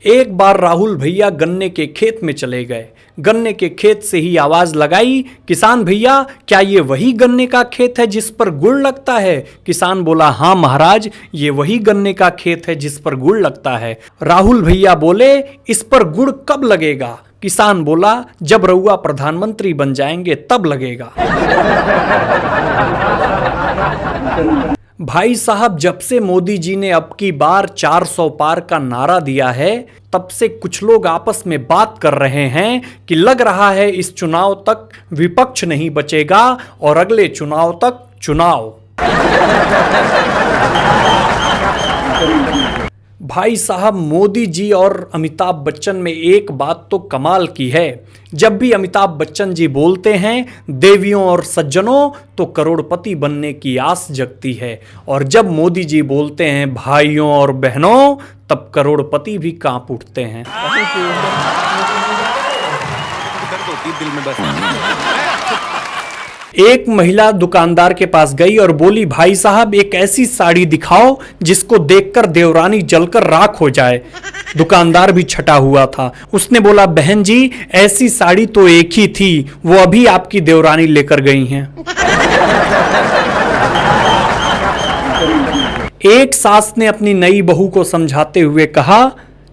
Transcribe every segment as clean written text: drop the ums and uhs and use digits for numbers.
एक बार राहुल भैया गन्ने के खेत में चले गए। गन्ने के खेत से ही आवाज लगाई, किसान भैया क्या ये वही गन्ने का खेत है जिस पर गुड़ लगता है? किसान बोला, हाँ महाराज, ये वही गन्ने का खेत है जिस पर गुड़ लगता है। राहुल भैया बोले, इस पर गुड़ कब लगेगा? किसान बोला, जब रउआ प्रधानमंत्री बन जाएंगे तब लगेगा। भाई साहब, जब से मोदी जी ने अब की बार 400 पार का नारा दिया है, तब से कुछ लोग आपस में बात कर रहे हैं कि लग रहा है इस चुनाव तक विपक्ष नहीं बचेगा और अगले चुनाव तक चुनाव। भाई साहब, मोदी जी और अमिताभ बच्चन में एक बात तो कमाल की है। जब भी अमिताभ बच्चन जी बोलते हैं देवियों और सज्जनों, तो करोड़पति बनने की आस जगती है, और जब मोदी जी बोलते हैं भाइयों और बहनों, तब करोड़पति भी कांप उठते हैं। एक महिला दुकानदार के पास गई और बोली, भाई साहब एक ऐसी साड़ी दिखाओ जिसको देखकर देवरानी जलकर राख हो जाए। दुकानदार भी छटा हुआ था। उसने बोला, बहन जी ऐसी साड़ी तो एक ही थी, वो अभी आपकी देवरानी लेकर गई हैं। एक सास ने अपनी नई बहू को समझाते हुए कहा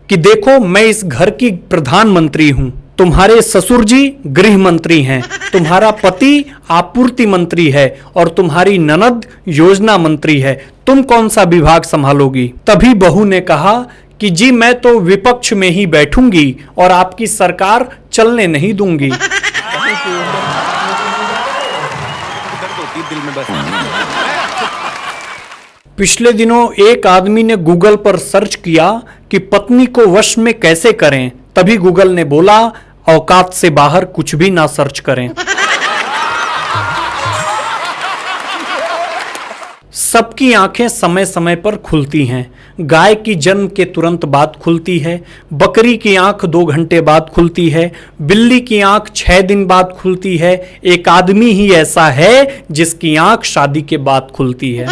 कि देखो, मैं इस घर की प्रधानमंत्री हूं, तुम्हारे ससुर जी गृह मंत्री हैं, तुम्हारा पति आपूर्ति मंत्री है और तुम्हारी ननद योजना मंत्री है, तुम कौन सा विभाग संभालोगी? तभी बहू ने कहा कि जी मैं तो विपक्ष में ही बैठूंगी और आपकी सरकार चलने नहीं दूंगी। पिछले दिनों एक आदमी ने गूगल पर सर्च किया कि पत्नी को वश में कैसे करें, तभी गूगल ने बोला, औकात से बाहर कुछ भी ना सर्च करें। सबकी आंखें समय समय पर खुलती हैं। गाय की जन्म के तुरंत बाद खुलती है, बकरी की आंख 2 घंटे बाद खुलती है, बिल्ली की आंख 6 दिन बाद खुलती है, एक आदमी ही ऐसा है जिसकी आंख शादी के बाद खुलती है।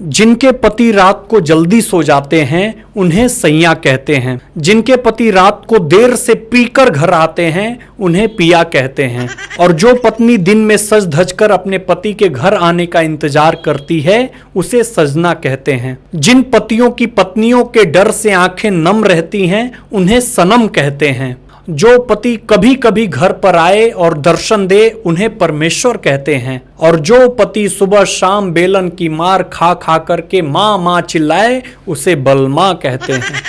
जिनके पति रात को जल्दी सो जाते हैं उन्हें सैया कहते हैं, जिनके पति रात को देर से पीकर घर आते हैं उन्हें पिया कहते हैं, और जो पत्नी दिन में सज धज कर अपने पति के घर आने का इंतजार करती है उसे सजना कहते हैं। जिन पतियों की पत्नियों के डर से आंखें नम रहती हैं उन्हें सनम कहते हैं। जो पति कभी कभी घर पर आए और दर्शन दे उन्हें परमेश्वर कहते हैं, और जो पति सुबह शाम बेलन की मार खा खा करके माँ माँ चिल्लाए उसे बलमा कहते हैं।